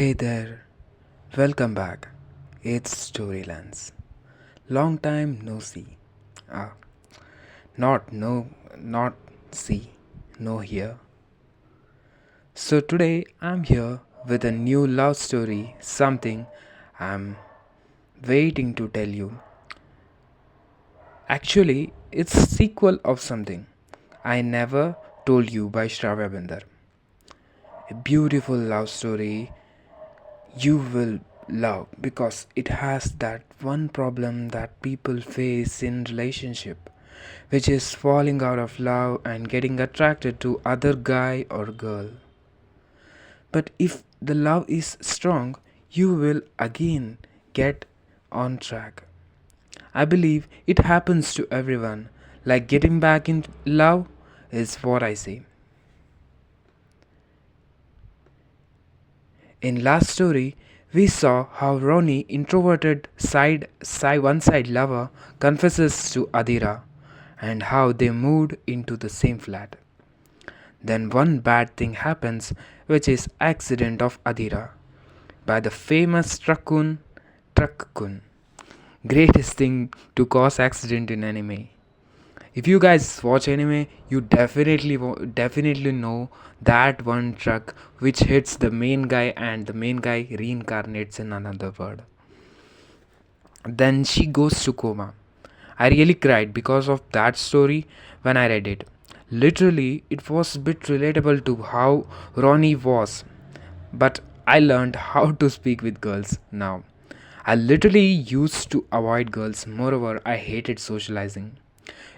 Hey there, welcome back. It's Storilance. Long time no see. Ah, not no, not see, no here. So today I'm here with a new love story, something I'm waiting to tell you. Actually, it's sequel of something I never told you by Shravya Bhinder. A beautiful love story you will love because it has that one problem that people face in relationship, which is falling out of love and getting attracted to other guy or girl. But if the love is strong, you will again get on track. I believe it happens to everyone, like getting back in love is what I say. In last story, we saw how Ronnie, introverted one-side lover, confesses to Adhira, and how they moved into the same flat. Then one bad thing happens, which is accident of Adhira by the famous Truck-kun. Greatest thing to cause accident in anime. If you guys watch anime, you definitely know that one truck which hits the main guy and the main guy reincarnates in another world. Then she goes to coma. I really cried because of that story when I read it. Literally, it was a bit relatable to how Ronnie was, but I learned how to speak with girls now. I literally used to avoid girls, moreover, I hated socializing.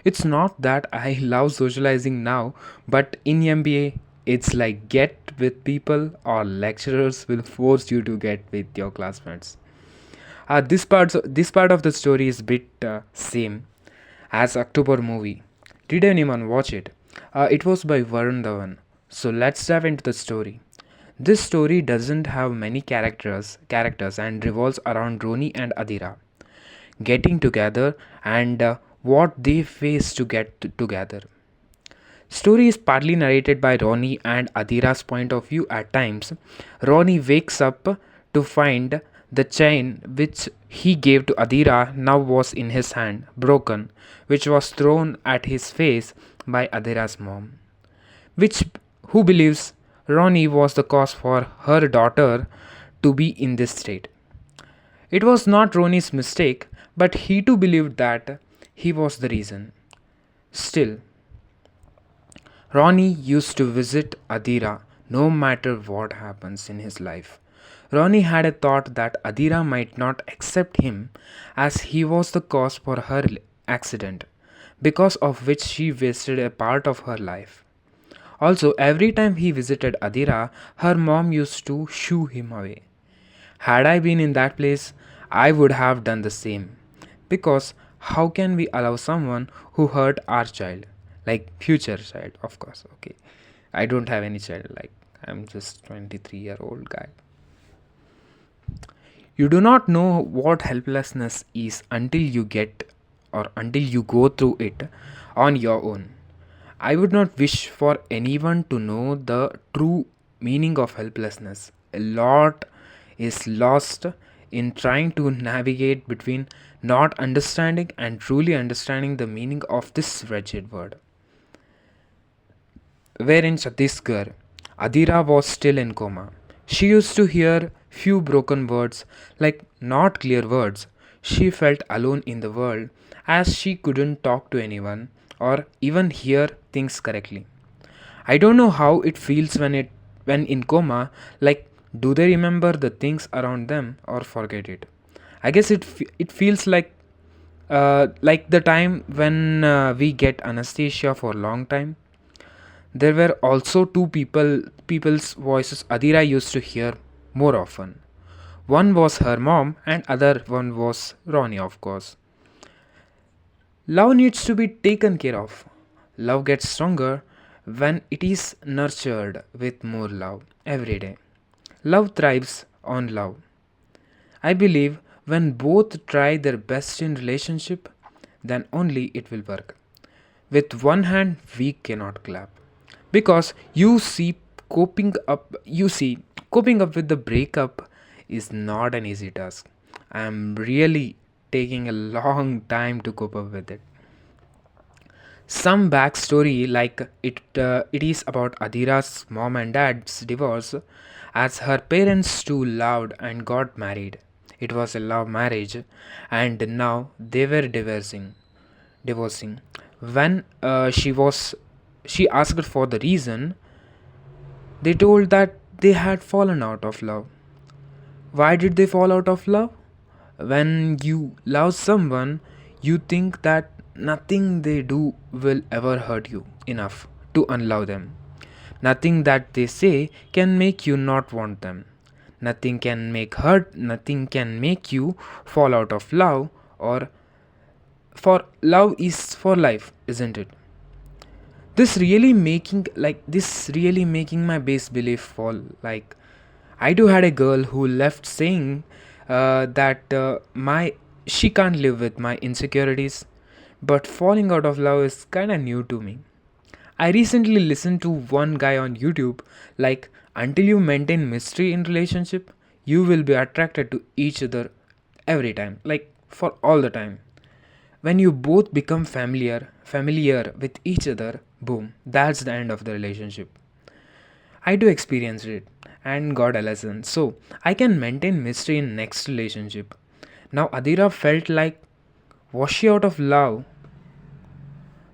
It's not that I love socializing now, but in MBA, it's like get with people or lecturers will force you to get with your classmates. This part of the story is bit same as October movie. Did anyone watch it? It was by Varun Dhawan. So let's dive into the story. This story doesn't have many characters and revolves around Roni and Adira getting together and what they face to get together. Story is partly narrated by Ronnie and Adira's point of view at times. Ronnie wakes up to find the chain which he gave to Adira now was in his hand, broken, which was thrown at his face by Adira's mom, which who believes Ronnie was the cause for her daughter to be in this state. It was not Ronnie's mistake, but he too believed that he was the reason. Still, Ronnie used to visit Adira no matter what happens in his life. Ronnie had a thought that Adira might not accept him as he was the cause for her accident, because of which she wasted a part of her life. Also, every time he visited Adira, her mom used to shoo him away. Had I been in that place, I would have done the same. Because how can we allow someone who hurt our child? Like future child, of course. Okay. I don't have any child, like I'm just 23-year-old guy. You do not know what helplessness is until you get or until you go through it on your own. I would not wish for anyone to know the true meaning of helplessness. A lot is lost in trying to navigate between not understanding and truly understanding the meaning of this wretched word. Where in Chhattisgarh, Adira was still in coma. She used to hear few broken words, like not clear words. She felt alone in the world as she couldn't talk to anyone or even hear things correctly. I don't know how it feels when in coma, like do they remember the things around them or forget it? I guess it feels like the time when we get anesthesia for a long time. There were also two people's voices Adira used to hear more often. One was her mom and other one was Ronnie, of course. Love needs to be taken care of. Love gets stronger when it is nurtured with more love every day. Love thrives on love. I believe when both try their best in relationship, then only it will work. With one hand, we cannot clap. Because you see Coping up with the breakup is not an easy task. I'm really taking a long time to cope up with it. Some backstory, like it is about Adhira's mom and dad's divorce, as her parents too loved and got married. It was a love marriage, and now they were divorcing. When she asked for the reason, they told that they had fallen out of love. Why did they fall out of love? When you love someone, you think that nothing they do will ever hurt you enough to unlove them. Nothing that they say can make you not want them. Nothing can make you fall out of love, or for love is for life, isn't it? This really making my base belief fall. Like, I too had a girl who left saying that my she can't live with my insecurities, but falling out of love is kind of new to me. I recently listened to one guy on YouTube, like, until you maintain mystery in relationship, you will be attracted to each other every time, like for all the time. When you both become familiar with each other, boom, that's the end of the relationship. I do experience it and got a lesson. So I can maintain mystery in next relationship. Now Adira felt like, was she out of love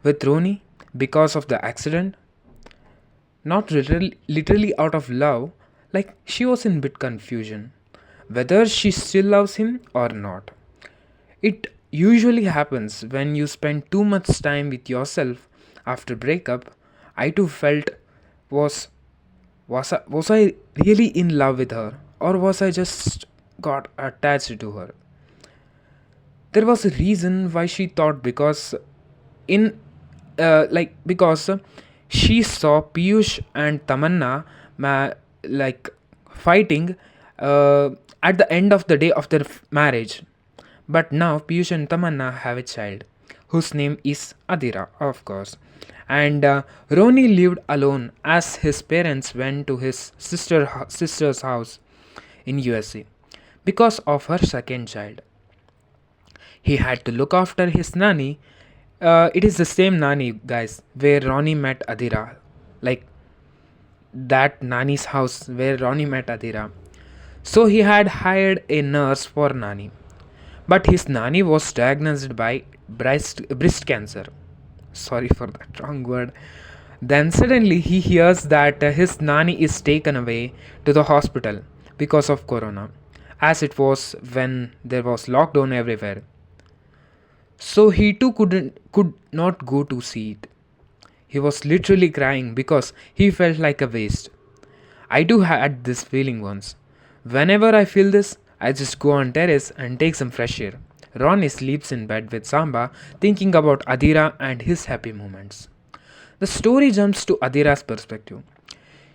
with Ronnie because of the accident? Not literally out of love, like she was in bit confusion whether she still loves him or not. It usually happens when you spend too much time with yourself after breakup. I too felt, was was I really in love with her, or was I just got attached to her? There was a reason why she thought, because in because she saw Piyush and Tamanna like fighting uh, at the end of the day of their marriage. But now Piyush and Tamanna have a child whose name is Adhira, of course. And Roni lived alone as his parents went to his sister's house in USA because of her second child. He had to look after his nanny. It is the same nanny, guys, where Ronnie met Adhira. Like that nanny's house where Ronnie met Adhira. So he had hired a nurse for Nani. But his Nani was diagnosed by breast cancer. Sorry for that wrong word. Then suddenly he hears that his Nani is taken away to the hospital because of corona, as it was when there was lockdown everywhere. So he too could not go to see it. He was literally crying because he felt like a waste. I too had this feeling once. Whenever I feel this, I just go on terrace and take some fresh air. Ronnie sleeps in bed with Samba, thinking about Adira and his happy moments. The story jumps to Adira's perspective.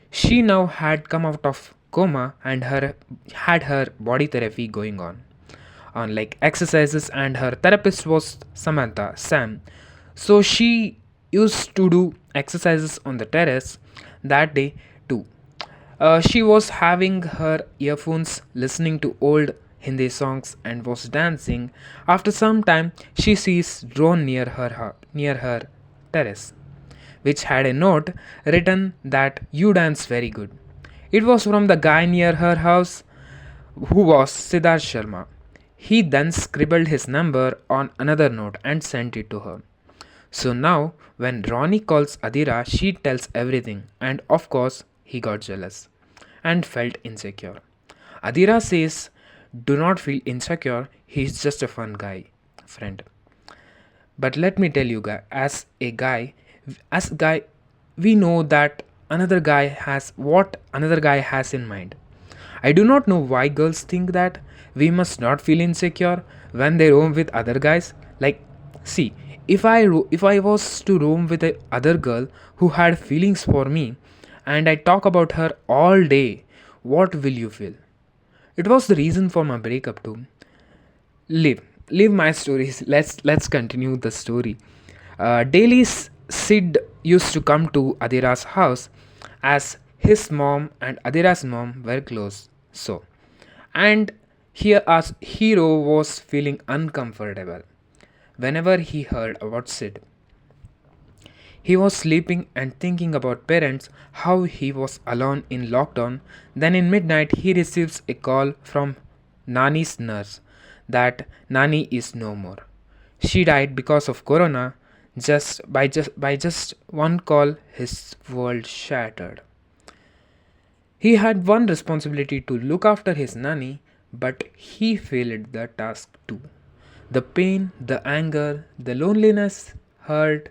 She now had come out of coma and her had her body therapy going on like exercises, and her therapist was Samantha Sam. So she used to do exercises on the terrace that day too. She was having her earphones, listening to old Hindi songs, and was dancing. After some time, she sees drone near her terrace, which had a note written that you dance very good. It was from the guy near her house, who was Siddharth Sharma. He then scribbled his number on another note and sent it to her. So now, when Ronnie calls Adira, she tells everything, and of course, he got jealous and felt insecure. Adira says, do not feel insecure, he's just a fun guy, friend. But let me tell you, guy, as a guy, we know that another guy has in mind. I do not know why girls think that we must not feel insecure when they roam with other guys. Like, see, if I was to roam with a other girl who had feelings for me, and I talk about her all day, what will you feel? It was the reason for my breakup too. Leave, leave my stories. Let's continue the story. Daily Sid used to come to Adira's house as His mom and Adhira's mom were close, so. And here as Hero was feeling uncomfortable whenever he heard about Sid. He was sleeping and thinking about parents, how he was alone in lockdown. Then in midnight he receives a call from Nani's nurse that Nani is no more. She died because of corona. Just by just one call his world shattered. He had one responsibility to look after his nanny, but he failed the task too. The pain, the anger, the loneliness, hurt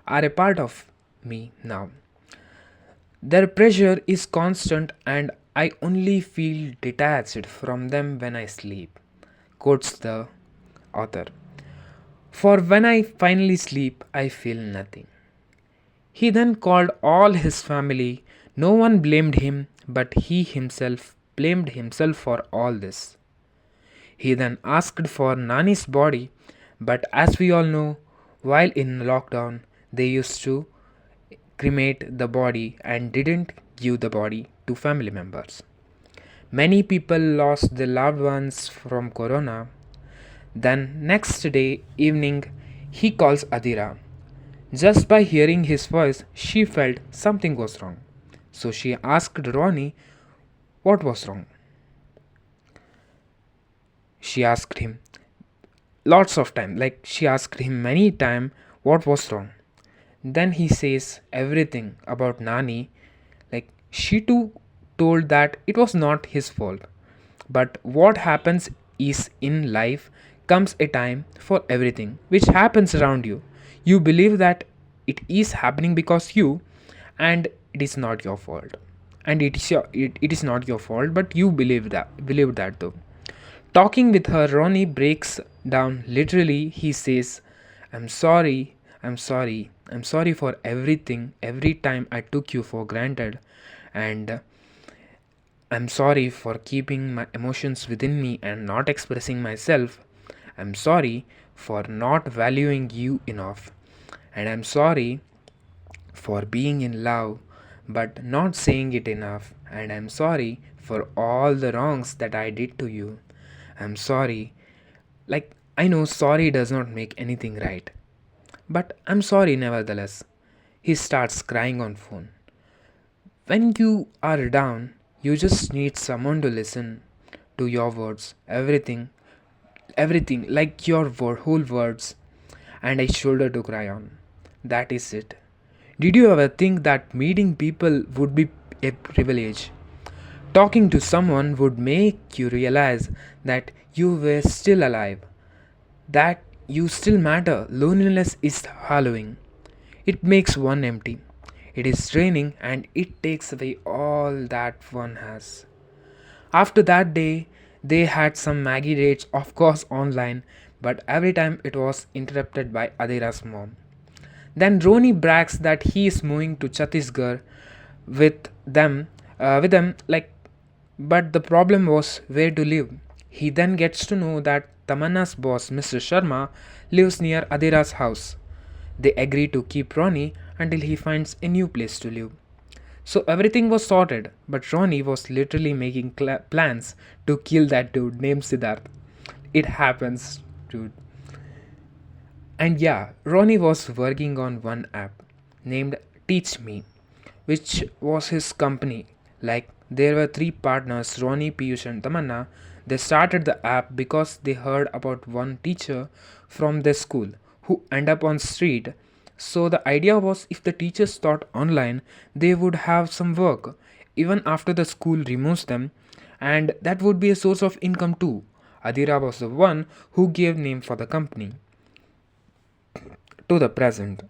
are a part of me now. Their pressure is constant and I only feel detached from them when I sleep, quotes the author. For when I finally sleep, I feel nothing. He then called all his family. No one blamed him, but he himself blamed himself for all this. He then asked for Nani's body, but as we all know, while in lockdown, they used to cremate the body and didn't give the body to family members. Many people lost their loved ones from corona. Then, next day evening, he calls Adhira. Just by hearing his voice, she felt something was wrong. So she asked Ronnie what was wrong. She asked him lots of time, like she asked him many time what was wrong. Then he says everything about Nani, like she too told that it was not his fault. But what happens is in life comes a time for everything which happens around you. You believe that it is happening because you, and it is not your fault. And it is not your fault, but you believe that though. Talking with her, Ronnie breaks down literally. He says, I'm sorry, I'm sorry for everything, every time I took you for granted, and I'm sorry for keeping my emotions within me and not expressing myself. I'm sorry for not valuing you enough, and I'm sorry for being in love but not saying it enough, and I'm sorry for all the wrongs that I did to you. I'm sorry. Like, I know sorry does not make anything right, but I'm sorry nevertheless. He starts crying on phone. When you are down, you just need someone to listen to your words, everything, like your whole words, and a shoulder to cry on. That is it. Did you ever think that meeting people would be a privilege? Talking to someone would make you realize that you were still alive, that you still matter. Loneliness is hollowing. It makes one empty. It is draining and it takes away all that one has. After that day, they had some Maggie dates, of course, online, but every time it was interrupted by Adhira's mom. Then Ronnie brags that he is moving to Chhattisgarh with them, like, but the problem was where to live. He then gets to know that Tamanna's boss, Mr. Sharma, lives near Adhira's house. They agree to keep Ronnie until he finds a new place to live. So everything was sorted, but Ronnie was literally making plans to kill that dude named Siddharth. It happens, dude. And yeah, Ronnie was working on one app named Teach Me, which was his company. Like there were three partners, Ronnie, Piyush, and Tamanna. They started the app because they heard about one teacher from their school who end up on street. So the idea was if the teachers taught online, they would have some work even after the school removes them, and that would be a source of income too. Adira was the one who gave name for the company. To the present,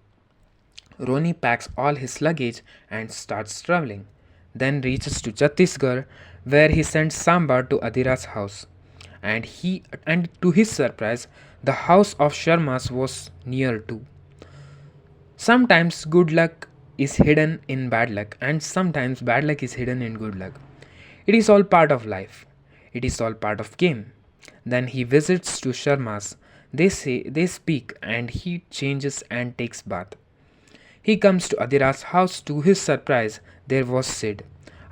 Roni packs all his luggage and starts traveling, then reaches to Chhattisgarh where he sends Samba to Adira's house. And to his surprise, the house of Sharmas was near too. Sometimes good luck is hidden in bad luck, and sometimes bad luck is hidden in good luck. It is all part of life. It is all part of game. Then he visits to Sharma's. They speak and he changes and takes bath. He comes to Adhira's house. To his surprise, there was Sid.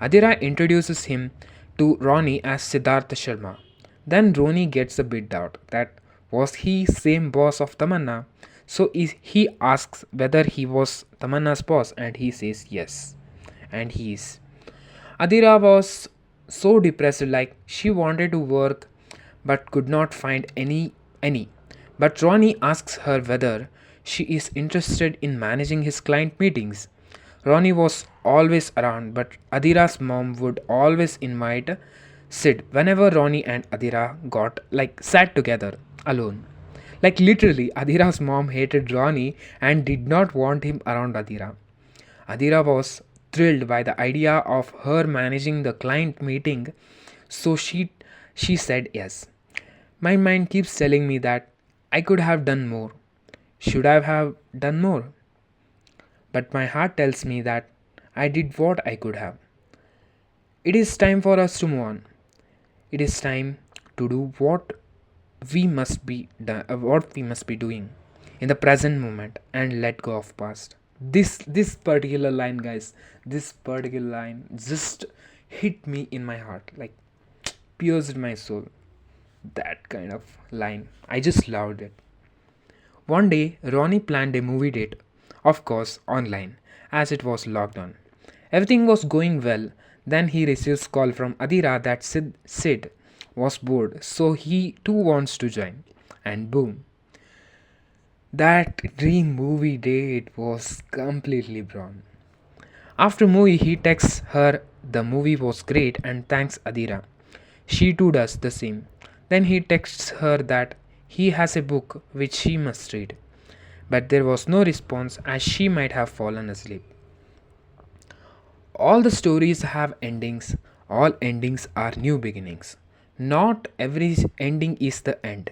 Adhira introduces him to Ronnie as Siddhartha Sharma. Then Ronnie gets a bit doubt that was he same boss of Tamanna. So he asks whether he was Tamanna's boss and he says yes. And he is. Adhira was so depressed like she wanted to work but could not find any. But Ronnie asks her whether she is interested in managing his client meetings. Ronnie was always around, but Adhira's mom would always invite Sid whenever Ronnie and Adhira got sat together alone. Like literally, Adhira's mom hated Ronnie and did not want him around Adhira. Adhira was thrilled by the idea of her managing the client meeting, so she said yes. My mind keeps telling me that I could have done more. Should I have done more? But my heart tells me that I did what I could have. It is time for us to move on. It is time to do what we must be doing in the present moment and let go of past. This particular line, guys, this particular line just hit me in my heart, like pierced my soul. That kind of line, I just loved it. One day, Ronnie planned a movie date, of course, online, as it was locked on. Everything was going well. Then he receives call from Adira that Sid was bored, so he too wants to join. And boom, that dream movie date was completely gone. After movie, he texts her the movie was great and thanks Adira. She too does the same. Then he texts her that he has a book which she must read. But there was no response as she might have fallen asleep. All the stories have endings. All endings are new beginnings. Not every ending is the end.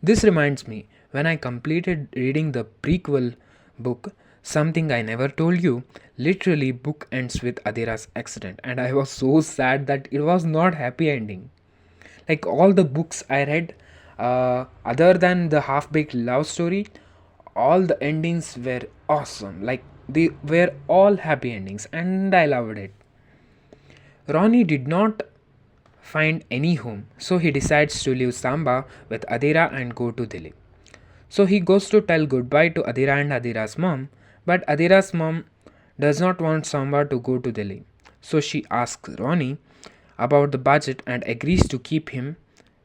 This reminds me when I completed reading the prequel book, Something I Never Told You. Literally, book ends with Adira's accident, and I was so sad that it was not happy ending. Like all the books I read, other than the half-baked love story, all the endings were awesome. Like they were all happy endings, and I loved it. Ronnie did not find any home, so he decides to leave Samba with Adira and go to Delhi. So he goes to tell goodbye to Adira and Adira's mom, but Adira's mom does not want Samba to go to Delhi. So she asks Ronnie about the budget and agrees to keep him,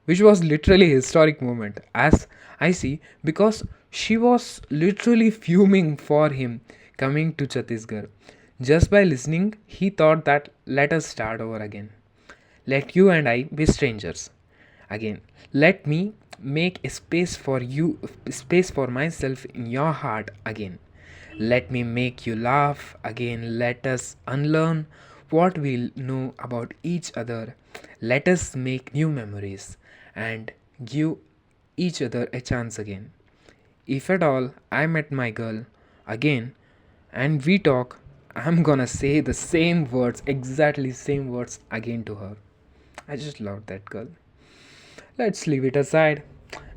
which was literally a historic moment, as I see, because she was literally fuming for him coming to Chhattisgarh. Just by listening, he thought that let us start over again. Let you and I be strangers. Again, let me make a space for you, space for myself in your heart again. Let me make you laugh again. Let us unlearn what we know about each other. Let us make new memories and give each other a chance again. If at all I met my girl again and we talk, I'm gonna say the same words, exactly same words again to her. I just love that girl. Let's leave it aside.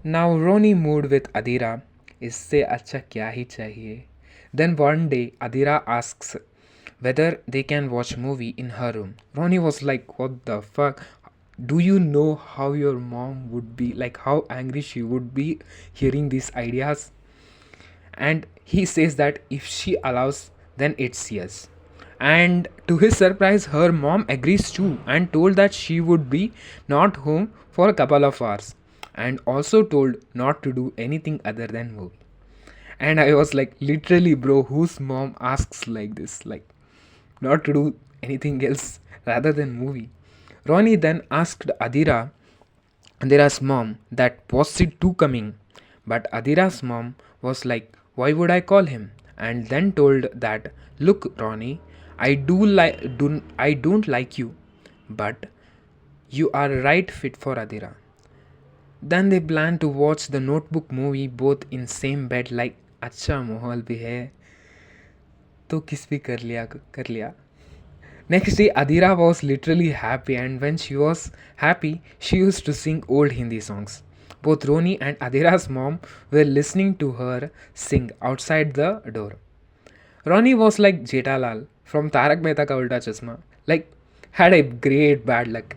Now Ronnie moved with Adira. इससे अच्छा क्या ही चाहिए? Then one day Adira asks whether they can watch movie in her room. Ronnie was like, what the fuck? Do you know how your mom would be, like how angry she would be hearing these ideas? And he says that if she allows, then it's yes. And to his surprise, her mom agrees too and told that she would be not home for a couple of hours and also told not to do anything other than movie. And I was like, literally, bro, whose mom asks like this? Like, not to do anything else rather than movie. Ronnie then asked Adira's mom that was it too coming, but Adira's mom was like, why would I call him? And then told that, look, Ronnie, I don't like you, but you are right fit for Adira. Then they plan to watch the Notebook movie both in same bed like अच्छा माहौल भी है तो किस भी कर लिया. Next day, Adira was literally happy, and when she was happy, she used to sing old Hindi songs. Both Roni and Adira's mom were listening to her sing outside the door. Ronnie was like Jetalal from Tarak Mehta Ka Ulta Chashma. Like, had a great bad luck.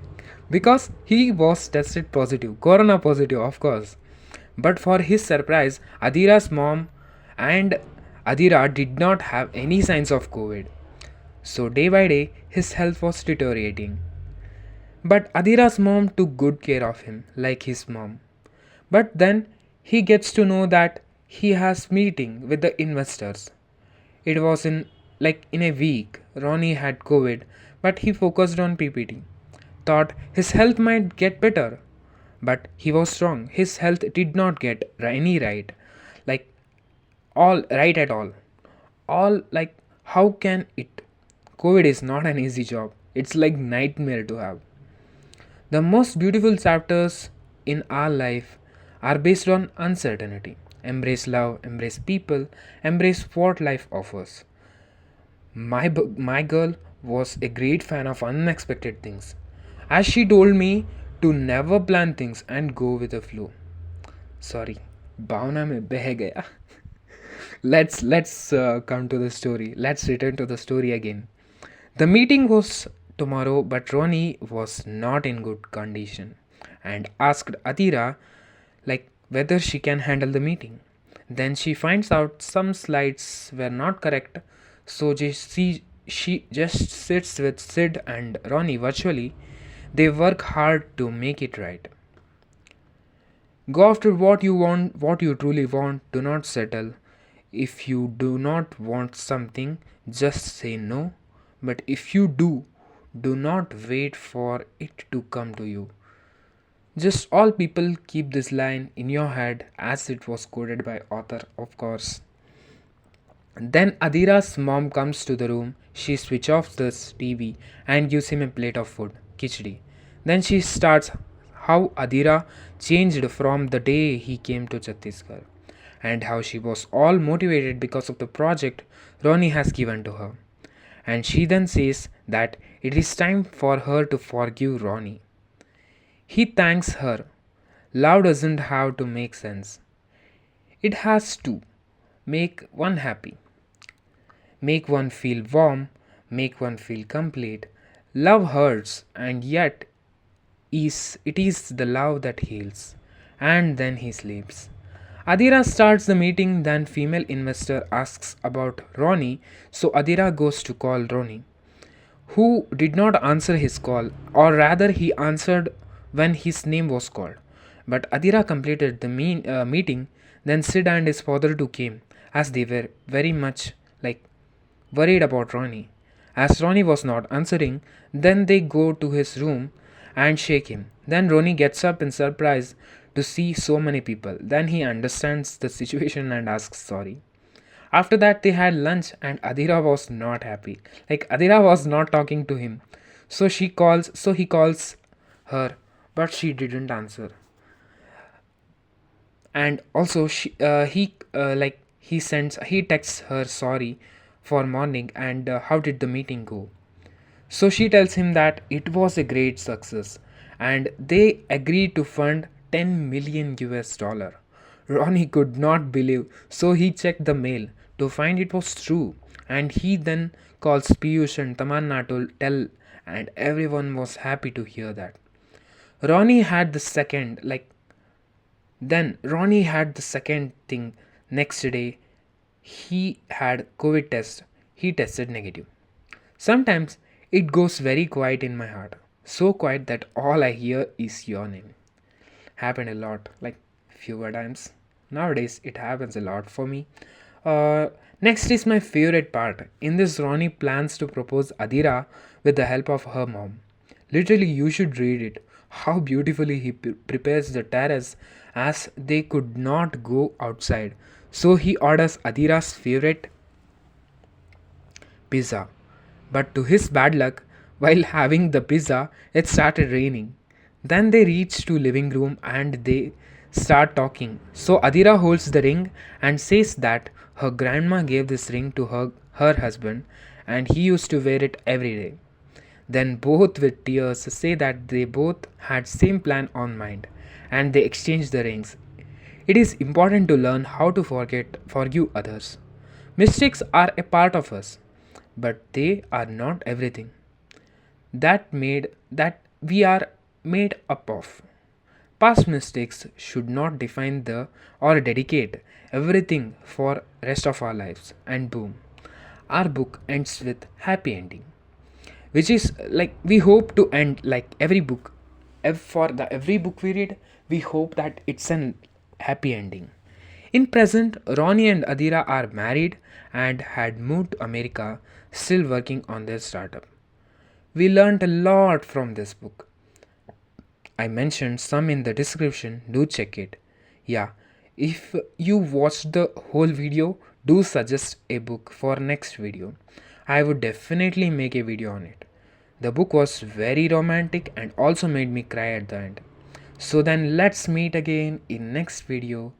Because he was tested positive, corona positive, of course. But for his surprise, Adhira's mom and Adhira did not have any signs of COVID. So, day by day, his health was deteriorating. But Adhira's mom took good care of him, like his mom. But then he gets to know that he has meeting with the investors. It was in a week. Ronnie had COVID, but he focused on PPT. Thought his health might get better, but he was wrong. His health did not get any right, like all right at all. All like how can it? COVID is not an easy job. It's like nightmare to have. The most beautiful chapters in our life are based on uncertainty. Embrace love, embrace people, embrace what life offers. My girl was a great fan of unexpected things, as she told me to never plan things and go with the flow. Sorry, भावना में बह गया. Let's come to the story. Let's return to the story again. The meeting was tomorrow, but Ronnie was not in good condition and asked Adira like whether she can handle the meeting. Then she finds out some slides were not correct, so she just sits with Sid and Ronnie virtually. They work hard to make it right. Go after what you want, what you truly want. Do not settle. If you do not want something, just say no. But if you do not wait for it to come to you. Just all people keep this line in your head as it was quoted by author, of course. Then Adira's mom comes to the room. She switches off the TV and gives him a plate of food, khichdi. Then she starts how Adira changed from the day he came to Chhattisgarh and how she was all motivated because of the project Ronnie has given to her. And she then says that it is time for her to forgive Ronnie. He thanks her. Love doesn't have to make sense. It has to make one happy, make one feel warm, make one feel complete. Love hurts, and yet it is the love that heals. And then he sleeps. Adira starts the meeting, then female investor asks about Ronnie, so Adira goes to call Ronnie, who did not answer his call, or rather, he answered when his name was called. But Adira completed the meeting, then Sid and his father too came, as they were very much like worried about Ronnie. As Ronnie was not answering, then they go to his room and shake him. Then Ronnie gets up in surprise to see so many people. Then he understands the situation and asks sorry. After that, they had lunch, and Adhira was not happy. Like Adhira was not talking to him, so he calls her, but she didn't answer. And also, he texts her sorry for morning and how did the meeting go. So she tells him that it was a great success and they agreed to fund 10 million US dollar. Ronnie could not believe, so he checked the mail to find it was true, and he then calls Piyush and Tamanna to tell, and everyone was happy to hear that. Ronnie had the second, like then Ronnie had the second thing. Next day, he had COVID test. He tested negative. Sometimes it goes very quiet in my heart. So quiet that all I hear is your name. Happened a lot, like fewer times. Nowadays it happens a lot for me. Next is my favorite part. In this, Ronnie plans to propose Adira with the help of her mom. Literally, you should read it. How beautifully he prepares the terrace as they could not go outside. So he orders Adira's favorite pizza. But to his bad luck, while having the pizza, it started raining. Then they reach to living room and they start talking. So Adira holds the ring and says that her grandma gave this ring to her husband and he used to wear it every day. Then both with tears say that they both had same plan on mind and they exchange the rings. It is important to learn how to forgive others. Mistakes are a part of us, but they are not everything that we are made up of. Past mistakes should not define the or dedicate everything for rest of our lives. And boom, our book ends with happy ending, which is like we hope to end like every book. For the every book we read, we hope that it's an happy ending. In present, Ronnie and Adhira are married and had moved to America, still working on their startup. We learned a lot from this book. I mentioned some in the description, do check it. Yeah, if you watched the whole video, do suggest a book for next video. I would definitely make a video on it. The book was very romantic and also made me cry at the end. So then let's meet again in next video.